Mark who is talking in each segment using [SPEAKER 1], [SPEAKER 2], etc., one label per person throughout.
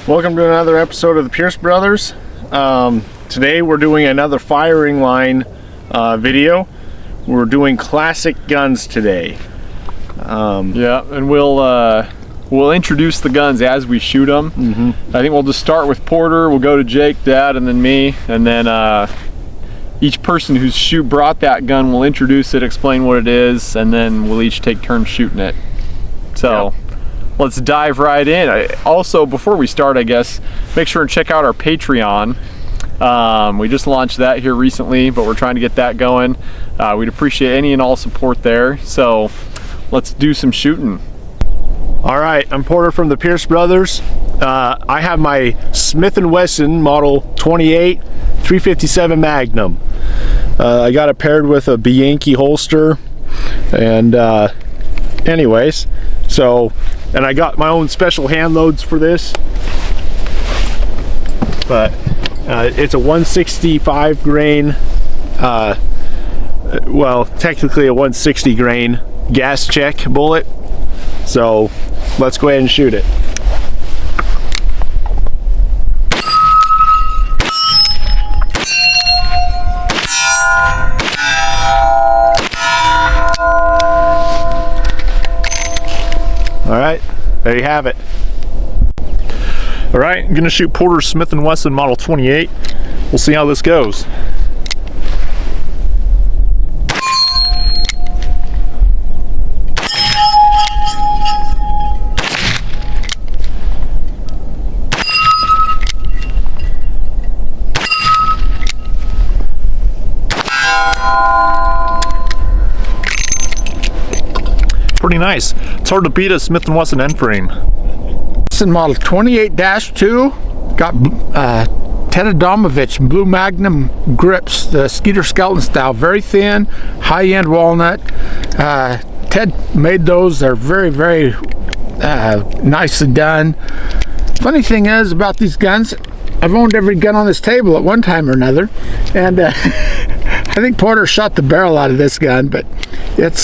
[SPEAKER 1] Welcome to another episode of the Pearce Brothers. Today we're doing another firing line video. We're doing classic guns today.
[SPEAKER 2] Yeah, and we'll introduce the guns as we shoot them. I think we'll just start with Porter. We'll go to Jake, Dad, and then me, and then each person who's brought that gun will introduce it, explain what it is, and then we'll each take turns shooting it. So. Yeah. Let's dive right in. Also, before we start, I guess, make sure and check out our Patreon. We just launched that here recently, but we're trying to get that going. We'd appreciate any and all support there. So let's do some shooting.
[SPEAKER 1] All right, I'm Porter from the Pearce Brothers. I have my Smith & Wesson Model 28 357 Magnum. I got it paired with a Bianchi holster. And anyways, and I got my own special hand loads for this, but it's a 165 grain, well, technically a 160 grain gas check bullet. So let's go ahead and shoot it. All right, there you have it. All right, I'm gonna shoot Porter's Smith & Wesson Model 28. We'll see how this goes. Pretty nice. It's hard to beat a Smith & Wesson end frame.
[SPEAKER 3] Wesson Model 28-2 got Ted Adamovich Blue Magnum grips, the Skeeter Skelton style, very thin, high-end walnut. Ted made those. They're very, very nicely done. Funny thing is about these guns, I've owned every gun on this table at one time or another, and I think Porter shot the barrel out of this gun, but it's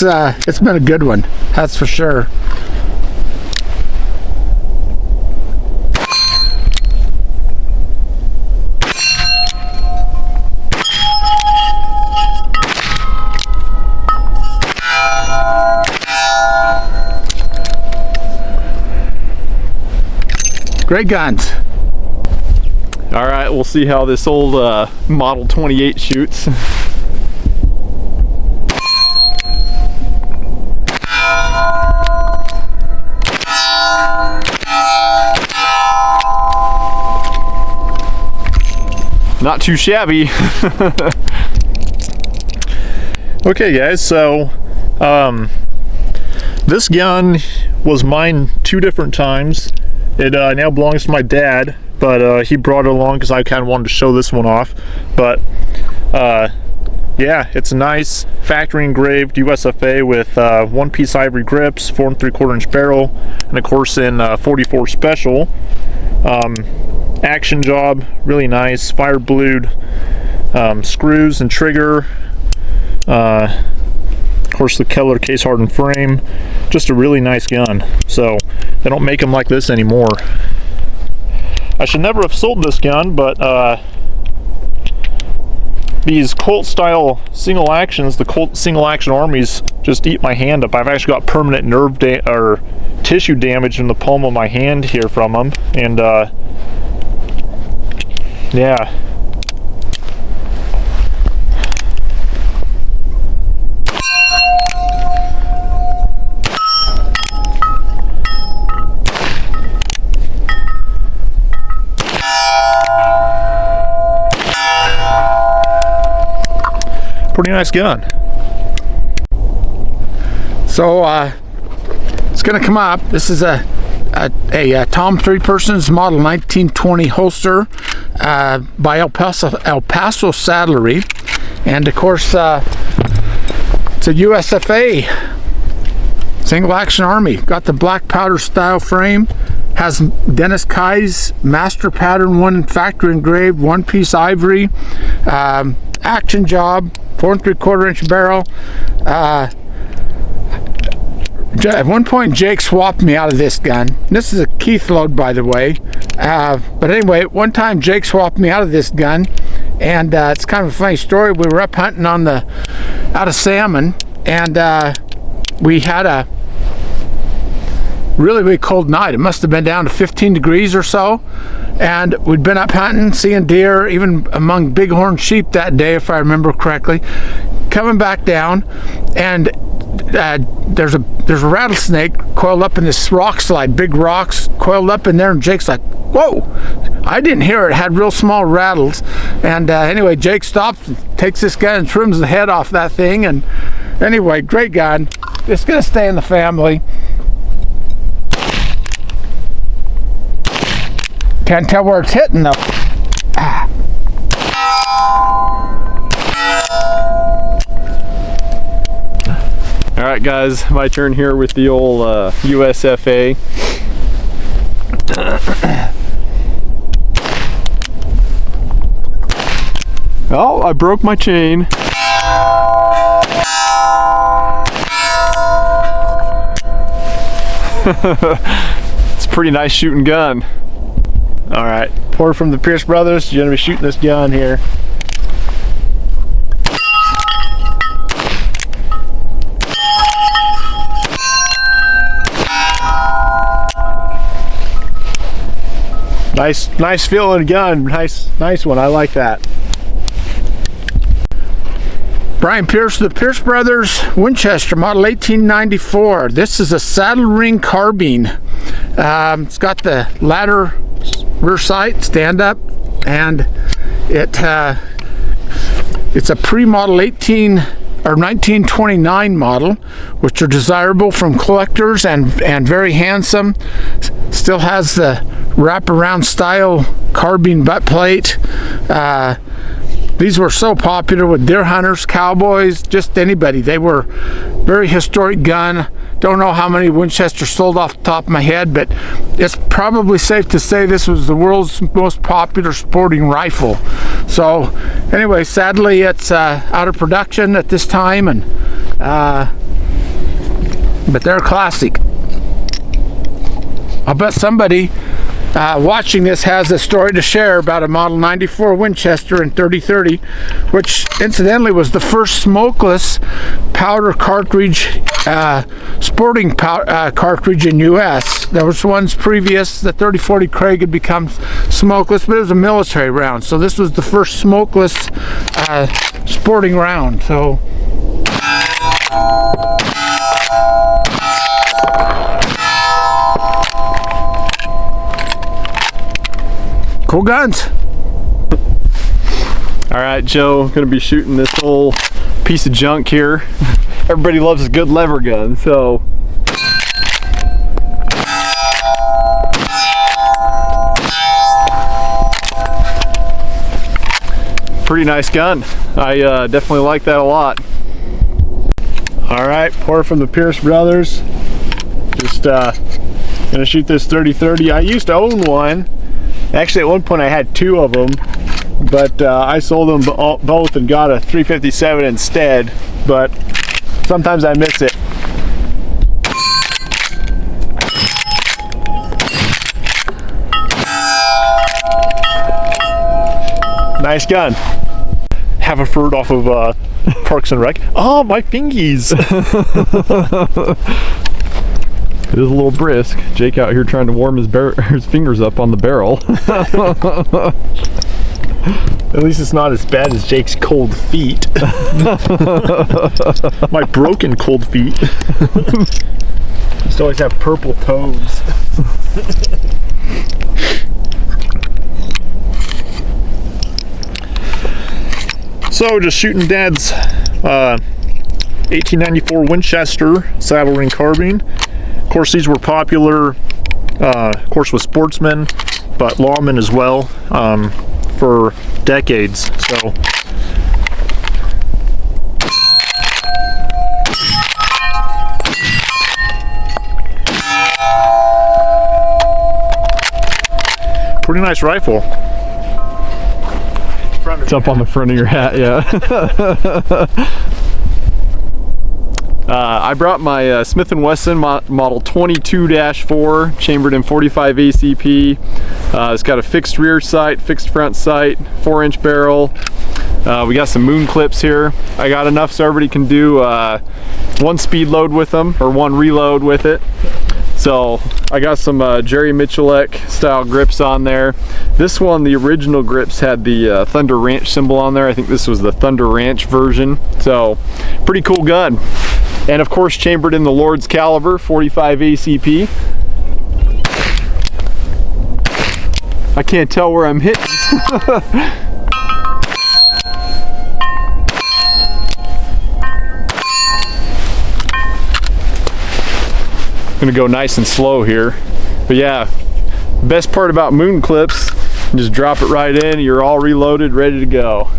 [SPEAKER 3] been a good one, that's for sure. Great guns.
[SPEAKER 2] All right, we'll see how this old Model 28 shoots. Not too shabby.
[SPEAKER 1] Okay guys, so this gun was mine 2 different times. It now belongs to my dad, but he brought it along because I kind of wanted to show this one off. But yeah, it's a nice factory engraved USFA with 1-piece ivory grips, 4 3/4 inch barrel, and of course in 44 special. Action job, really nice, fire blued screws and trigger. Of course the Keller case hardened frame. Just a really nice gun. So they don't make them like this anymore. I should never have sold this gun, but these Colt style single actions, the Colt single action armies, just eat my hand up. I've actually got permanent nerve or tissue damage in the palm of my hand here from them, and yeah. Pretty nice gun.
[SPEAKER 3] So it's gonna come up. This is a Tom 3 Persons Model 1920 holster by El Paso Saddlery, and of course it's a USFA single action army. Got the black powder style frame, has Dennis Kai's master pattern, 1 factory engraved, 1-piece ivory, action job, 4 3/4 inch barrel. At one point Jake swapped me out of this gun. This is a Keith load, by the way. But anyway, one time Jake swapped me out of this gun, and it's kind of a funny story. We were up hunting out of salmon, and we had a really cold night. It must have been down to 15 degrees or so, and we'd been up hunting, seeing deer, even among bighorn sheep that day, if I remember correctly. Coming back down, and there's a rattlesnake coiled up in this rock slide, big rocks coiled up in there, and Jake's like, whoa! I didn't hear it. It had real small rattles. And anyway, Jake stops, takes this gun and trims the head off that thing. And anyway, great gun. It's gonna stay in the family. Can't tell where it's hitting though.
[SPEAKER 2] All right, guys, my turn here with the old USFA. Oh, I broke my chain. It's a pretty nice shooting gun.
[SPEAKER 1] All right, Porter from the Pearce brothers, you're gonna be shooting this gun here. Nice feeling gun. Nice one. I like that.
[SPEAKER 3] Brian Pearce, the Pearce Brothers Winchester, model 1894. This is a saddle ring carbine. It's got the ladder rear sight, stand up, and it's a pre-model 1929 model, which are desirable from collectors and very handsome. Still has the wraparound style carbine butt plate. These were so popular with deer hunters, cowboys, just anybody. They were very historic gun. Don't know how many Winchester sold off the top of my head, but it's probably safe to say this was the world's most popular sporting rifle. So anyway, sadly it's out of production at this time, and but they're a classic. I'll bet somebody watching this has a story to share about a Model 94 Winchester in 3030, which incidentally was the first smokeless powder cartridge, sporting cartridge in U.S. There was ones previous. The 3040 Craig had become smokeless, but it was a military round. So this was the first smokeless sporting round. So. Cool guns.
[SPEAKER 2] All right, Joe, gonna be shooting this whole piece of junk here. Everybody loves a good lever gun, so. Pretty nice gun. I definitely like that a lot.
[SPEAKER 1] All right, Porter from the Pearce brothers. Just gonna shoot this 3030. I used to own one. Actually, at one point I had two of them, but I sold them both and got a 357 instead, but sometimes I miss it. Nice gun. Haverford off of Parks and Rec. Oh, my fingies.
[SPEAKER 2] It is a little brisk. Jake out here trying to warm his fingers up on the barrel.
[SPEAKER 1] At least it's not as bad as Jake's cold feet. My broken cold feet. Just always have purple toes. So just shooting Dad's 1894 Winchester saddle ring carbine. Of course, these were popular, of course, with sportsmen, but lawmen as well, for decades. So, pretty nice rifle.
[SPEAKER 2] It's up on the front of your hat, yeah. I brought my Smith & Wesson model 22-4, chambered in 45 ACP. It's got a fixed rear sight, fixed front sight, 4-inch barrel. We got some moon clips here. I got enough so everybody can do one speed load with them, or one reload with it. So I got some Jerry Michalek style grips on there. This one, the original grips had the Thunder Ranch symbol on there. I think this was the Thunder Ranch version. So pretty cool gun. And of course chambered in the Lord's caliber, 45 ACP. I can't tell where I'm hitting. Gonna go nice and slow here. But yeah, best part about moon clips, just drop it right in, you're all reloaded, ready to go.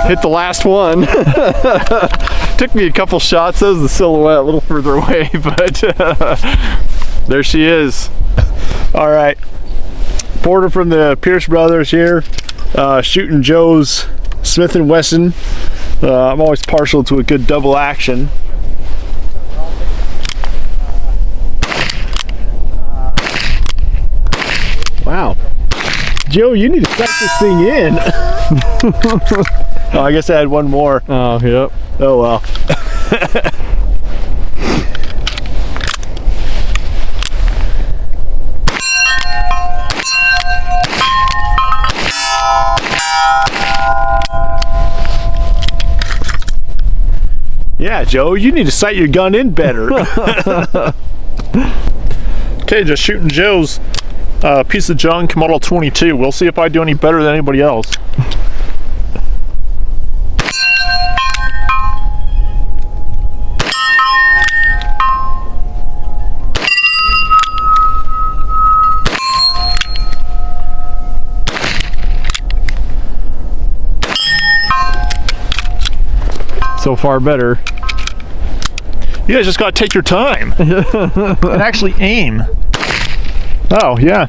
[SPEAKER 2] Hit the last one. Took me a couple shots. That was the silhouette a little further away, but there she is.
[SPEAKER 1] All right, Porter from the Pearce brothers here, shooting Joe's Smith & Wesson. I'm always partial to a good double action. Wow, Joe, you need to set this thing in. Oh, I guess I had one more.
[SPEAKER 2] Oh, yep.
[SPEAKER 1] Oh well. Yeah, Joe, you need to sight your gun in better. Okay, just shooting Joe's piece of junk, Model 22. We'll see if I do any better than anybody else.
[SPEAKER 2] So far better.
[SPEAKER 1] You guys just gotta take your time and actually aim. Oh, yeah.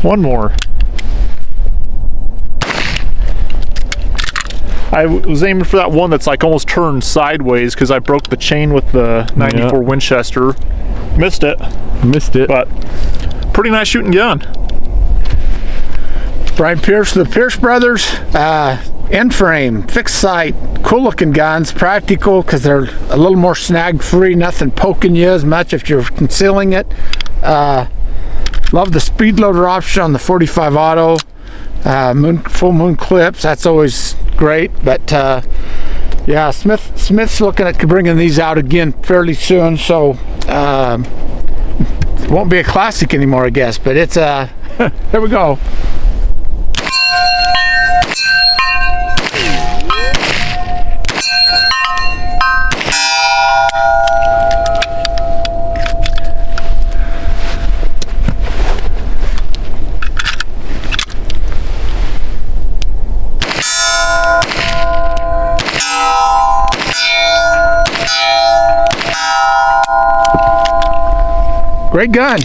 [SPEAKER 1] One more. I was aiming for that one that's like almost turned sideways because I broke the chain with the 94 Winchester. Missed it.
[SPEAKER 2] Missed it.
[SPEAKER 1] But pretty nice shooting gun.
[SPEAKER 3] Brian Pearce, the Pearce brothers, end frame, fixed sight, cool looking guns, practical because they're a little more snag free, nothing poking you as much if you're concealing it. Love the speed loader option on the 45 auto. Full moon clips, that's always great. But yeah, Smith's looking at bringing these out again fairly soon, so it won't be a classic anymore, I guess, but it's there we go. Great gun.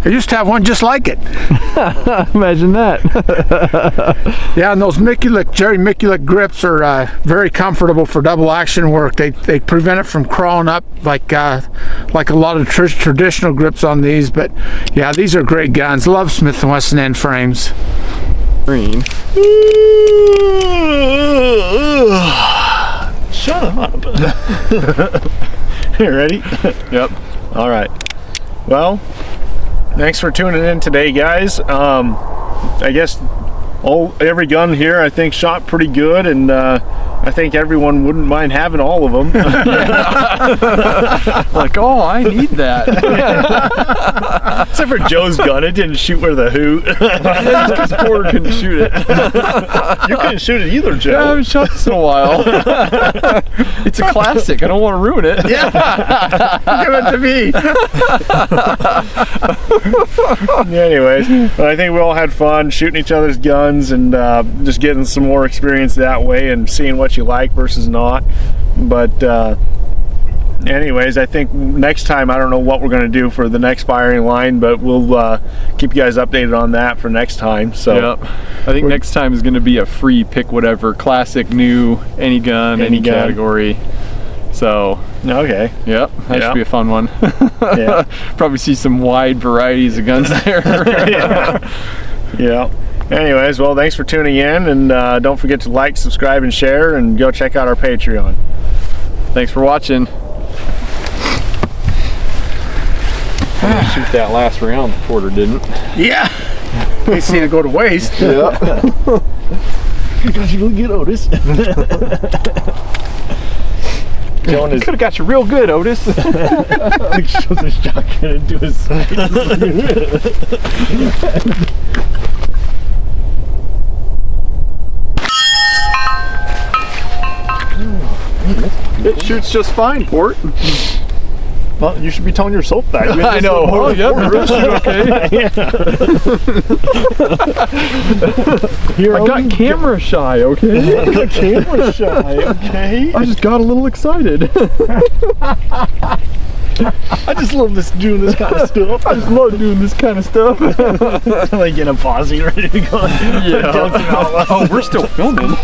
[SPEAKER 3] I used to have one just like it.
[SPEAKER 2] Imagine that.
[SPEAKER 3] Yeah, and those Jerry Michalek grips are very comfortable for double action work. They prevent it from crawling up like a lot of traditional grips on these. But yeah, these are great guns. Love Smith & Wesson end frames.
[SPEAKER 2] Green.
[SPEAKER 1] Shut up. You ready?
[SPEAKER 2] Yep.
[SPEAKER 1] All right. Well, thanks for tuning in today, guys. I guess every gun here I think shot pretty good, and I think everyone wouldn't mind having all of them.
[SPEAKER 2] Like, oh, I need that.
[SPEAKER 1] Except for Joe's gun, it didn't shoot worth a hoot.
[SPEAKER 2] Because Porter couldn't shoot it.
[SPEAKER 1] You couldn't shoot it either, Joe.
[SPEAKER 2] Yeah, I haven't shot this in a while. It's a classic. I don't want to ruin it.
[SPEAKER 1] Yeah. Give it to me. Anyways, I think we all had fun shooting each other's guns. guns and just getting some more experience that way and seeing what you like versus not. But anyways, I think next time, I don't know what we're going to do for the next firing line, but we'll keep you guys updated on that for next time. So
[SPEAKER 2] yep. I think next time is going to be a free pick whatever, classic, new, any gun, any category. So
[SPEAKER 1] okay,
[SPEAKER 2] yep, that should be a fun one.
[SPEAKER 1] Yeah.
[SPEAKER 2] Probably see some wide varieties of guns there.
[SPEAKER 1] Yeah. Anyways, well, thanks for tuning in, and don't forget to like, subscribe, and share, and go check out our Patreon.
[SPEAKER 2] Thanks for watching. Shoot that last round, Porter didn't.
[SPEAKER 3] Yeah. They seen it go to waste.
[SPEAKER 2] Yeah.
[SPEAKER 1] You got you really good, Otis.
[SPEAKER 2] Could have got you real good, Otis.
[SPEAKER 1] Shows his shotgun into his side.
[SPEAKER 2] It shoots just fine, Port.
[SPEAKER 1] Well, you should be telling yourself that.
[SPEAKER 2] I know. Oh, yep, the rest okay. I got camera shy, okay?
[SPEAKER 1] I got camera shy, okay?
[SPEAKER 2] I just got a little excited.
[SPEAKER 1] I just love doing this kind of stuff.
[SPEAKER 2] I just love doing this kind of stuff.
[SPEAKER 1] Like in a pausing, ready to go.
[SPEAKER 2] Yeah. Oh, we're still filming.